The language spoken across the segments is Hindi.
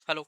हेलो।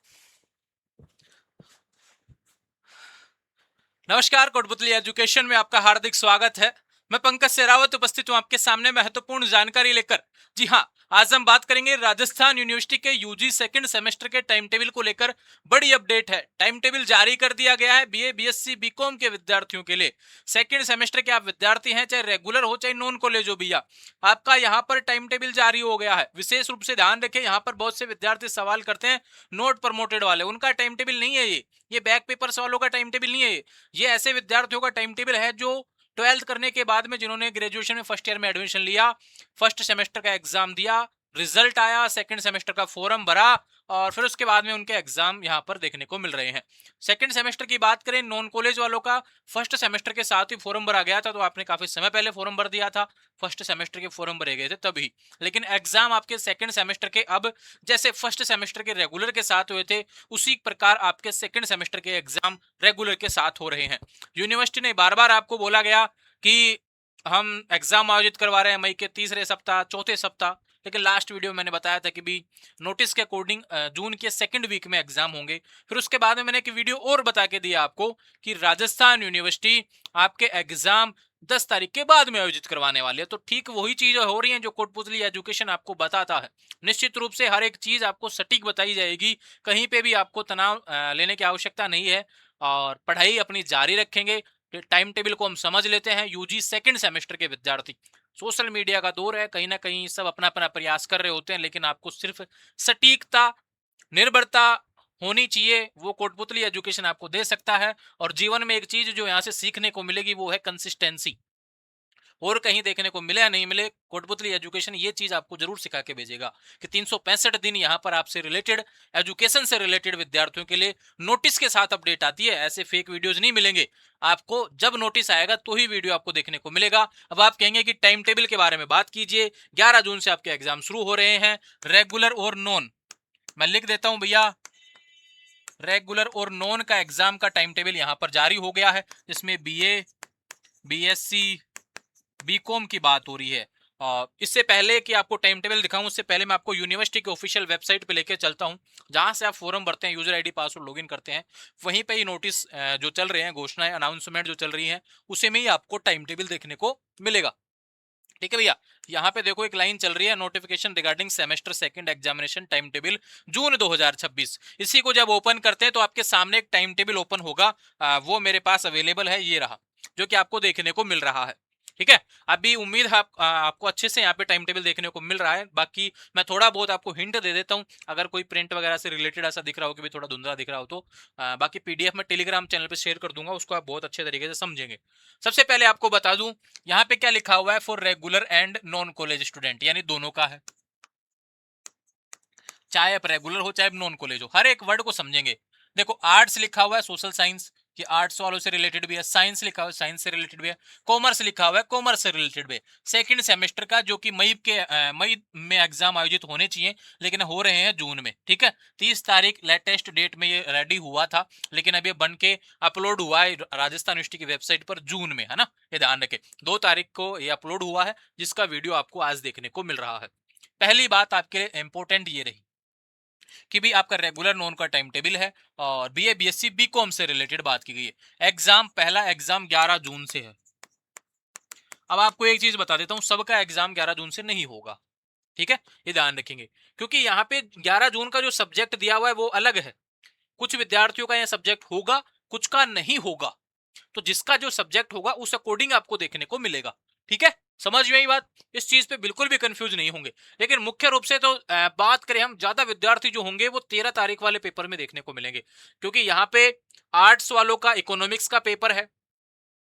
नमस्कार, कोटपुतली एजुकेशन में आपका हार्दिक स्वागत है। मैं पंकज सेरावत उपस्थित हूं आपके सामने महत्वपूर्ण जानकारी लेकर। जी हां, आज हम बात करेंगे राजस्थान यूनिवर्सिटी के यूजी सेकंड सेमेस्टर के टाइम टेबल को लेकर। बड़ी अपडेट है, टाइम टेबल जारी कर दिया गया है बीए बीएससी बीकॉम के विद्यार्थियों के लिए। सेकंड सेमेस्टर के आप विद्यार्थी हैं, चाहे रेगुलर हो चाहे नॉन कॉलेज हो, भैया आपका यहां पर टाइम टेबल जारी हो गया है। विशेष रूप से ध्यान रखें, यहां पर बहुत से विद्यार्थी सवाल करते हैं नोट प्रमोटेड वाले, उनका टाइम टेबल नहीं है ये बैक पेपर्स वालों का टाइम टेबल नहीं है ये ऐसे विद्यार्थियों का टाइम टेबल है जो ट्वेल्थ करने के बाद में, जिन्होंने ग्रेजुएशन में फर्स्ट ईयर में एडमिशन लिया, फर्स्ट सेमेस्टर का एग्जाम दिया, रिजल्ट आया, सेकंड सेमेस्टर का फॉर्म भरा और फिर उसके बाद में उनके एग्जाम यहां पर देखने को मिल रहे हैं। सेकंड सेमेस्टर की बात करें नॉन कॉलेज वालों का, फर्स्ट सेमेस्टर के साथ ही फॉर्म भरा गया था, तो आपने काफी समय पहले फॉर्म भर दिया था, फर्स्ट सेमेस्टर के फॉर्म भरे गए थे तभी। लेकिन एग्जाम आपके सेकंड सेमेस्टर के अब जैसे फर्स्ट सेमेस्टर के रेगुलर के साथ हुए थे, उसी प्रकार आपके सेकंड सेमेस्टर के एग्जाम रेगुलर के साथ हो रहे हैं। यूनिवर्सिटी ने बार बार आपको बोला गया कि हम एग्जाम आयोजित करवा रहे हैं मई के तीसरे सप्ताह चौथे सप्ताह, लेकिन लास्ट वीडियो में मैंने बताया था कि भी नोटिस के अकॉर्डिंग जून के सेकंड वीक में एग्जाम होंगे। फिर उसके बाद में मैंने एक वीडियो और बता के दिया आपको कि राजस्थान यूनिवर्सिटी आपके एग्जाम 10 तारीख के बाद में आयोजित करवाने वाले है। तो ठीक वही चीज हो रही है जो कोटपुतली एजुकेशन आपको बताता है। निश्चित रूप से हर एक चीज आपको सटीक बताई जाएगी, कहीं पे भी आपको तनाव लेने की आवश्यकता नहीं है और पढ़ाई अपनी जारी रखेंगे। टाइम टेबल को हम समझ लेते हैं। यूजी सेकंड सेमेस्टर के विद्यार्थी, सोशल मीडिया का दौर है, कहीं ना कहीं सब अपना अपना प्रयास कर रहे होते हैं, लेकिन आपको सिर्फ सटीकता, निर्भरता होनी चाहिए, वो कोटपुतली एजुकेशन आपको दे सकता है। और जीवन में एक चीज जो यहाँ से सीखने को मिलेगी वो है कंसिस्टेंसी। और कहीं देखने को मिले या नहीं मिले, कोटपुतली एजुकेशन ये चीज आपको जरूर सिखा के भेजेगा कि 365 दिन यहाँ पर आपसे रिलेटेड, एजुकेशन से रिलेटेड विद्यार्थियों के लिए नोटिस के साथ अपडेट आती है। ऐसे फेक वीडियोस नहीं मिलेंगे आपको, जब नोटिस आएगा तो ही वीडियो आपको देखने को मिलेगा। अब आप कहेंगे कि टाइम टेबल के बारे में बात कीजिए, 11 जून से आपके एग्जाम शुरू हो रहे हैं, रेगुलर और नॉन। मैं लिख देता हूं भैया, रेगुलर और नॉन का एग्जाम का टाइम टेबल यहां पर जारी हो गया है, जिसमें बीए बीएससी बीकॉम की बात हो रही है। इससे पहले कि आपको टाइम टेबल दिखाऊं, उससे पहले मैं आपको यूनिवर्सिटी के ऑफिशियल वेबसाइट पे लेके चलता हूं, जहां से आप फॉर्म भरते हैं, यूजर आईडी पासवर्ड लॉगिन करते हैं, वहीं पे ही नोटिस जो चल रहे हैं, घोषणाएं अनाउंसमेंट जो चल रही हैं, उसी में ही आपको टाइम टेबल देखने को मिलेगा। ठीक है भैया, यहाँ पे देखो एक लाइन चल रही है, notification regarding semester second examination time table June 2026। इसी को जब ओपन करते हैं तो आपके सामने एक टाइम टेबल ओपन होगा, वो मेरे पास अवेलेबल है, ये रहा, जो कि आपको देखने को मिल रहा है। ठीक है, अभी उम्मीद है आपको अच्छे से यहाँ पे टाइम टेबल देखने को मिल रहा है। बाकी मैं थोड़ा बहुत आपको हिंट दे देता हूँ, अगर कोई प्रिंट वगैरह से रिलेटेड ऐसा दिख रहा हो कि भी थोड़ा धुंधला दिख रहा हो तो बाकी पीडीएफ में टेलीग्राम चैनल पे शेयर कर दूंगा, उसको आप बहुत अच्छे तरीके से समझेंगे। सबसे पहले आपको बता दूं, यहाँ पे क्या लिखा हुआ है, for regular and non college student, यानी दोनों का है, चाहे आप रेगुलर हो चाहे नॉन कॉलेज हो, हर एक वर्ड को समझेंगे। देखो आर्ट्स लिखा हुआ है, सोशल साइंस, ये आर्ट्स वालों से रिलेटेड भी है, साइंस लिखा हुआ है, साइंस से रिलेटेड भी है, कॉमर्स लिखा हुआ है, कॉमर्स से रिलेटेड भी है। सेकंड सेमेस्टर का जो कि मई में एग्जाम आयोजित होने चाहिए, लेकिन हो रहे हैं जून में। ठीक है, 30 तारीख लेटेस्ट डेट में ये रेडी हुआ था, लेकिन अब ये बन के अपलोड हुआ है राजस्थान यूनिवर्सिटी की वेबसाइट पर जून में, है ना, ये ध्यान रखें। 2 तारीख को ये अपलोड हुआ है, जिसका वीडियो आपको आज देखने को मिल रहा है। पहली बात आपके लिए इंपॉर्टेंट ये रही कि भी आपका रेगुलर नॉन का टाइम टेबल है और बीए बीएससी बीकॉम से रिलेटेड बात की गई है। एग्जाम, पहला एग्जाम 11 जून से है। अब आपको एक चीज बता देता हूं, सबका एग्जाम 11 जून से नहीं होगा। ठीक है, ये ध्यान रखेंगे, क्योंकि यहाँ पे 11 जून का जो सब्जेक्ट दिया हुआ है वो अलग है। कुछ विद्यार्थियों का यह सब्जेक्ट होगा, कुछ का नहीं होगा, तो जिसका जो सब्जेक्ट होगा उस अकॉर्डिंग आपको देखने को मिलेगा। ठीक है, समझ में आई बात, इस चीज पे बिल्कुल भी कंफ्यूज नहीं होंगे। लेकिन मुख्य रूप से तो बात करें हम, ज्यादा विद्यार्थी जो होंगे वो 13 तारीख वाले पेपर में देखने को मिलेंगे, क्योंकि यहाँ पे आर्ट्स वालों का इकोनॉमिक्स का पेपर है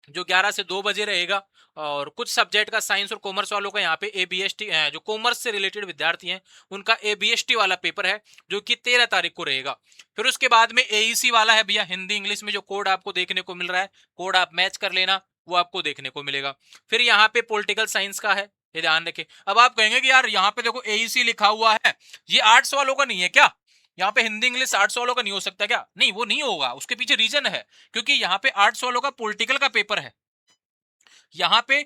जो 11 से 2 बजे रहेगा, और कुछ सब्जेक्ट का साइंस और कॉमर्स वालों का यहाँ पे एबीएसटी, जो कॉमर्स से रिलेटेड विद्यार्थी हैं उनका एबीएसटी वाला पेपर है, जो कि 13 तारीख को रहेगा। फिर उसके बाद में एईसी वाला है भैया, हिंदी इंग्लिश में जो कोड आपको देखने को मिल रहा है, कोड आप मैच कर लेना, वो आपको देखने को मिलेगा। फिर यहाँ पे पॉलिटिकल साइंस का है, ये ध्यान रखें। अब आप कहेंगे कि यार यहाँ पे देखो एईसी लिखा हुआ है, ये आर्ट्स वालों का नहीं है क्या, यहाँ पे हिंदी इंग्लिश आर्ट्स वालों का नहीं हो सकता क्या? नहीं, वो नहीं होगा, उसके पीछे रीजन है, क्योंकि यहाँ पे आर्ट्स वालों का पॉलिटिकल का पेपर है। यहाँ पे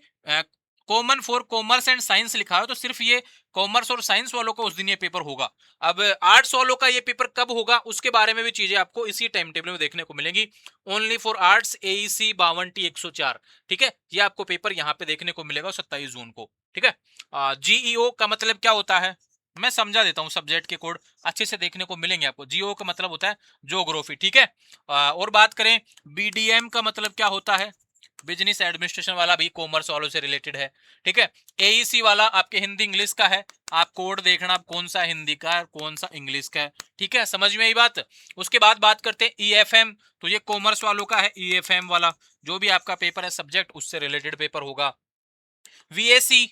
common for commerce and science लिखा है, तो सिर्फ ये कॉमर्स और साइंस वालों का उस दिन ये पेपर होगा। अब आर्ट्स वालों का ये पेपर कब होगा उसके बारे में भी चीजें आपको इसी टाइम टेबल में देखने को मिलेंगी। Only for arts AEC 52T104, ठीक है, ये आपको पेपर यहाँ पे देखने को मिलेगा 27 जून को, ठीक है। GEO का मतलब क्या होता है, मैं समझा देता हूँ, सब्जेक्ट के कोड अच्छे से देखने को मिलेंगे आपको। GEO का मतलब होता है ज्योग्राफी, ठीक है। और बात करें BDM का मतलब क्या होता है, बिजनेस एडमिनिस्ट्रेशन वाला भी कॉमर्स वालों से रिलेटेड है, ठीक है। AEC वाला आपके हिंदी इंग्लिश का है, आप कोड देखना आप कौन सा हिंदी का है कौन सा इंग्लिश का है, ठीक है, समझ में आई बात। उसके बाद बात करते हैं EFM, तो ये कॉमर्स वालों का है। EFM वाला जो भी आपका पेपर है सब्जेक्ट उससे रिलेटेड पेपर होगा। VAC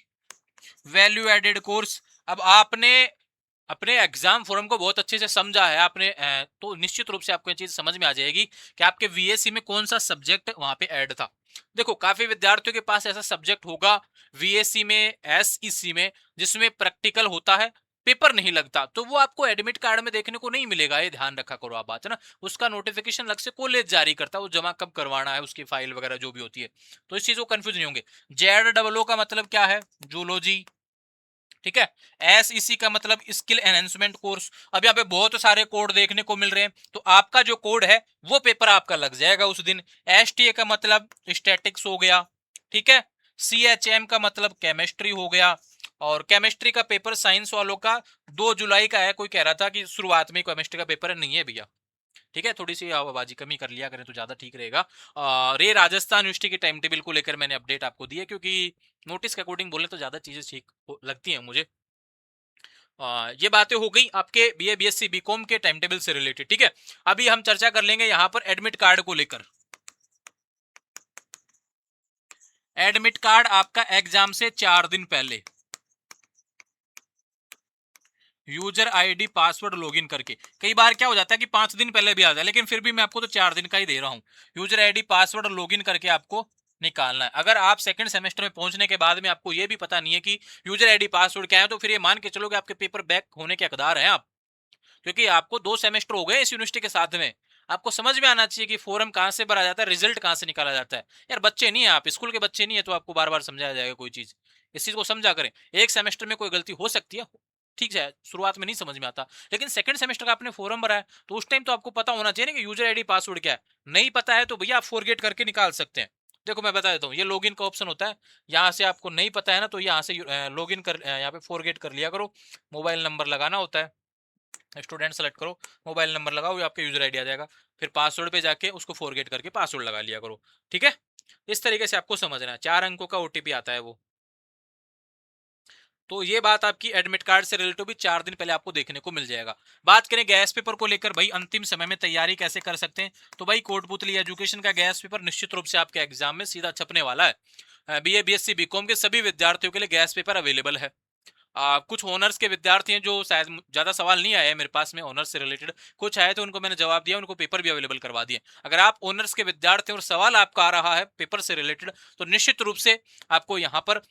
वैल्यू एडेड कोर्स, अब आपने अपने एग्जाम फॉर्म को बहुत अच्छे से समझा है आपने, तो निश्चित रूप से आपको ये चीज समझ में आ जाएगी कि आपके VAC में कौन सा सब्जेक्ट वहां पे ऐड था। देखो काफी विद्यार्थियों के पास ऐसा सब्जेक्ट होगा VAC में, SEC में, जिसमें प्रैक्टिकल होता है, पेपर नहीं लगता, तो वो आपको एडमिट कार्ड में देखने को नहीं मिलेगा, ये ध्यान रखा करो आप बात है ना। उसका नोटिफिकेशन अलग से कॉलेज जारी करता है, वो जमा कब करवाना है उसकी फाइल वगैरह जो भी होती है, तो इस चीज को कंफ्यूज नहीं होंगे। JEEO का मतलब क्या है, जूलॉजी, ठीक है। SEC का मतलब स्किल एनहेंसमेंट कोर्स। अब यहाँ पे बहुत सारे कोड देखने को मिल रहे हैं, तो आपका जो कोड है वो पेपर आपका लग जाएगा उस दिन। STA का मतलब स्टैटिक्स हो गया, ठीक है। CHM का मतलब केमिस्ट्री हो गया, और केमिस्ट्री का पेपर साइंस वालों का 2 जुलाई का है। कोई कह रहा था कि शुरुआत में केमिस्ट्री का पेपर नहीं है भैया, ठीक है, थोड़ी सी आवाबाजी कमी कर लिया करें तो ज्यादा ठीक रहेगा। रे राजस्थान यूनिवर्सिटी के टाइम टेबल को लेकर मैंने अपडेट आपको दी है, क्योंकि नोटिस के अकॉर्डिंग बोले तो ज्यादा चीजें ठीक लगती हैं मुझे। ये बातें हो गई आपके BA BSc BCom के टाइम टेबल से रिलेटेड, ठीक है। अभी हम चर्चा कर लेंगे यहाँ पर एडमिट कार्ड को लेकर। एडमिट कार्ड आपका एग्जाम से 4 दिन पहले यूजर आईडी पासवर्ड लॉगिन करके, कई बार क्या हो जाता है कि 5 दिन पहले भी आ जाए, लेकिन फिर भी मैं आपको तो 4 दिन का ही दे रहा हूँ। यूजर आईडी पासवर्ड लॉगिन करके आपको निकालना है। अगर आप सेकंड सेमेस्टर में पहुंचने के बाद में आपको ये भी पता नहीं है कि यूजर आईडी पासवर्ड क्या है, तो फिर ये मान के चलो कि आपके पेपर बैक होने के हकदार हैं आप, क्योंकि आपको 2 सेमेस्टर हो गए इस यूनिवर्सिटी के साथ में। आपको समझ में आना चाहिए कि फॉर्म कहाँ से भरा जाता है, रिजल्ट कहाँ से निकाला जाता है। यार बच्चे नहीं है आप, स्कूल के बच्चे नहीं है, तो आपको बार बार समझाया जाएगा कोई चीज, इस चीज को समझा करें। एक सेमेस्टर में कोई गलती हो सकती है, ठीक है, शुरुआत में नहीं समझ में आता, लेकिन सेकंड सेमेस्टर का आपने फॉर्म भरा है तो उस टाइम तो आपको पता होना चाहिए ना कि यूजर आईडी पासवर्ड क्या है। नहीं पता है तो भैया आप फॉरगेट करके निकाल सकते हैं। देखो मैं बता देता हूँ, ये लॉगिन का ऑप्शन होता है, यहाँ से आपको नहीं पता है ना, तो यहाँ से लॉगिन कर, यहाँ पे फॉरगेट कर लिया करो। मोबाइल नंबर लगाना होता है, स्टूडेंट सेलेक्ट करो, मोबाइल नंबर लगाओ, ये आपका यूजर आईडी आ जाएगा। फिर पासवर्ड पे जाके उसको फॉरगेट करके पासवर्ड लगा लिया करो, ठीक है। इस तरीके से आपको समझना है, 4 अंकों का OTP आता है वो। तो ये बात आपकी एडमिट कार्ड से रिलेटेड भी 4 दिन पहले आपको देखने को मिल जाएगा। बात करें गैस पेपर को लेकर, भाई अंतिम समय में तैयारी कैसे कर सकते हैं, तो भाई कोटपुतली एजुकेशन का गैस पेपर निश्चित रूप से आपके एग्जाम में सीधा छपने वाला है। BA BSc BCom के सभी विद्यार्थियों के लिए गैस पेपर अवेलेबल है। कुछ ऑनर्स के विद्यार्थी हैं जो शायद ज्यादा सवाल नहीं आए मेरे पास में ऑनर्स से रिलेटेड, कुछ आए तो उनको मैंने जवाब दिया, उनको पेपर भी अवेलेबल करवा दिए। अगर आप ऑनर्स के विद्यार्थी हैं और सवाल आपका आ रहा है पेपर से रिलेटेड, तो निश्चित रूप से आपको यहाँ पर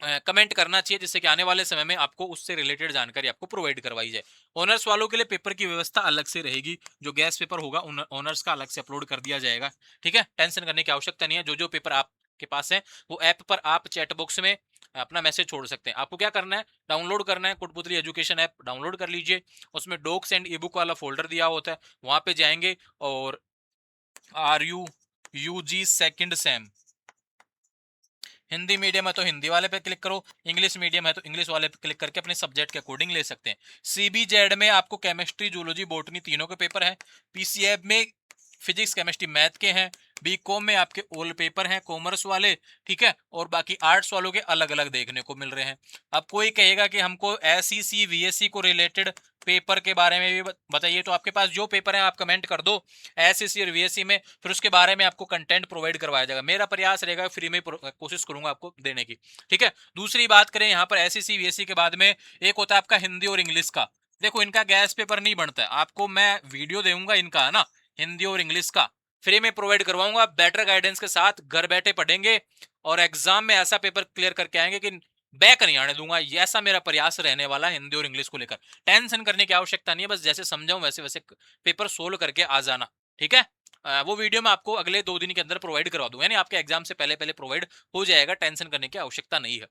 कमेंट करना चाहिए, जिससे कि आने वाले समय में आपको उससे रिलेटेड जानकारी आपको प्रोवाइड करवाई जाए। ऑनर्स वालों के लिए पेपर की व्यवस्था अलग से रहेगी, जो गैस पेपर होगा ऑनर्स का अलग से अपलोड कर दिया जाएगा, ठीक है। टेंशन करने की आवश्यकता नहीं है, जो जो पेपर आपके पास है वो ऐप पर आप चैट बॉक्स में अपना मैसेज छोड़ सकते हैं। आपको क्या करना है, डाउनलोड करना है, कोटपुतली एजुकेशन ऐप डाउनलोड कर लीजिए, उसमें डॉक्स एंड ई बुक वाला फोल्डर दिया होता है, वहां पे जाएंगे और RU UG second same, Hindi medium है तो हिंदी वाले पे क्लिक करो, इंग्लिश मीडियम है तो इंग्लिश वाले पे क्लिक करके अपने सब्जेक्ट के अकॉर्डिंग ले सकते हैं। CBZ में आपको केमिस्ट्री जूलॉजी बॉटनी तीनों के पेपर हैं। PCF में फिजिक्स केमिस्ट्री मैथ के हैं। BCom में आपके ऑल पेपर हैं कॉमर्स वाले, ठीक है, और बाकी आर्ट्स वालों के अलग अलग देखने को मिल रहे हैं। अब कोई कहेगा कि हमको SEC VSC को रिलेटेड पेपर के बारे में भी बताइए, तो आपके पास जो पेपर है आप कमेंट कर दो SEC और VSC में, फिर उसके बारे में आपको कंटेंट प्रोवाइड करवाया जाएगा। मेरा प्रयास रहेगा फ्री में कोशिश करूंगा आपको देने की, ठीक है। दूसरी बात करें यहाँ पर SEC VSC के बाद में एक होता है आपका हिंदी और इंग्लिश का। देखो इनका गैस पेपर नहीं बनता है, आपको मैं वीडियो दूंगा इनका है ना, हिंदी और इंग्लिश का फ्री में प्रोवाइड करवाऊंगा। बेटर गाइडेंस के साथ घर बैठे पढ़ेंगे और एग्जाम में ऐसा पेपर क्लियर करके आएंगे कि बैक नहीं आने दूंगा, ये ऐसा मेरा प्रयास रहने वाला है हिंदी और इंग्लिश को लेकर। टेंशन करने की आवश्यकता नहीं है, बस जैसे समझाऊं वैसे वैसे पेपर सोल्व करके आ जाना, ठीक है। वो वीडियो मैं आपको अगले 2 दिन के अंदर प्रोवाइड करवा दूंगा, यानी आपके एग्जाम से पहले प्रोवाइड हो जाएगा, टेंशन करने की आवश्यकता नहीं है।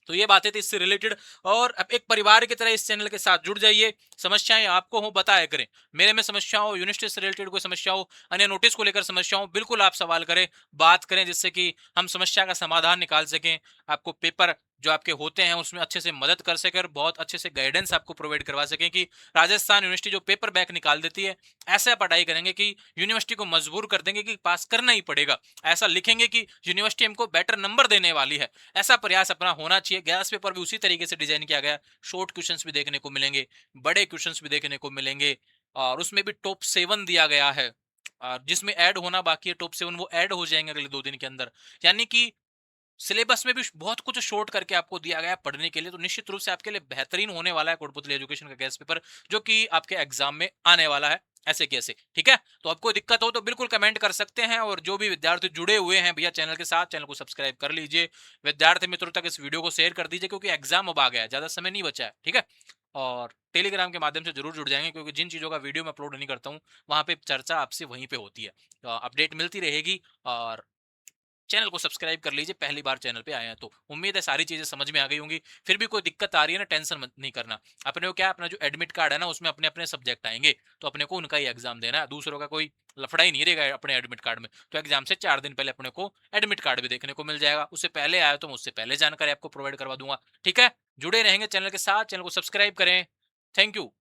तो ये बातें थी इससे रिलेटेड। और अब एक परिवार की तरह इस चैनल के साथ जुड़ जाइए, समस्याएं आपको हो बताया करें, मेरे में समस्या हो, यूनिवर्सिटी से रिलेटेड कोई समस्या हो, अन्य नोटिस को लेकर समस्या हो, बिल्कुल आप सवाल करें, बात करें, जिससे कि हम समस्या का समाधान निकाल सकें, आपको पेपर जो आपके होते हैं उसमें अच्छे से मदद कर सके और बहुत अच्छे से गाइडेंस आपको प्रोवाइड करवा सकें कि राजस्थान यूनिवर्सिटी जो पेपर बैक निकाल देती है, ऐसा पढ़ाई करेंगे कि यूनिवर्सिटी को मजबूर कर देंगे कि पास करना ही पड़ेगा, ऐसा लिखेंगे कि यूनिवर्सिटी हमको बेटर नंबर देने वाली है। ऐसा प्रयास अपना होना चाहिए। गैस पेपर भी उसी तरीके से डिजाइन किया गया, शॉर्ट क्वेश्चंस भी देखने को मिलेंगे, बड़े क्वेश्चंस भी देखने को मिलेंगे, और उसमें भी टॉप 7 दिया गया है, और जिसमें ऐड होना बाकी है टॉप 7, वो ऐड हो जाएंगे अगले 2 दिन के अंदर। यानी कि सिलेबस में भी बहुत कुछ शॉर्ट करके आपको दिया गया है पढ़ने के लिए, तो निश्चित रूप से आपके लिए बेहतरीन होने वाला है कोटपुतली एजुकेशन का गैस पेपर, जो कि आपके एग्जाम में आने वाला है ऐसे कैसे, ठीक है। तो आपको दिक्कत हो तो बिल्कुल कमेंट कर सकते हैं, और जो भी विद्यार्थी जुड़े हुए हैं भैया चैनल के साथ, चैनल को सब्सक्राइब कर लीजिए, विद्यार्थी मित्रों तक इस वीडियो को शेयर कर दीजिए, क्योंकि एग्जाम अब आ गया है, ज्यादा समय नहीं बचा है, ठीक है। और टेलीग्राम के माध्यम से जरूर जुड़ जाएंगे, क्योंकि जिन चीजों का वीडियो मैं अपलोड नहीं करता हूँ वहां पे चर्चा आपसे वहीं पे होती है, अपडेट मिलती रहेगी। और चैनल को सब्सक्राइब कर लीजिए, पहली बार चैनल पे आए हैं तो। उम्मीद है सारी चीजें समझ में आ गई होंगी। फिर भी कोई दिक्कत आ रही है ना, टेंशन मत नहीं करना। अपने को क्या, अपना जो एडमिट कार्ड है ना उसमें अपने अपने सब्जेक्ट आएंगे, तो अपने को उनका ही एग्जाम देना है, दूसरों का कोई लफड़ा ही नहीं रहेगा अपने एडमिट कार्ड में। तो एग्जाम से 4 दिन पहले अपने को एडमिट कार्ड भी देखने को मिल जाएगा, उससे पहले आया तो मैं उससे पहले जानकारी आपको प्रोवाइड करवा दूंगा, ठीक है। जुड़े रहेंगे चैनल के साथ, चैनल को सब्सक्राइब करें। Thank you.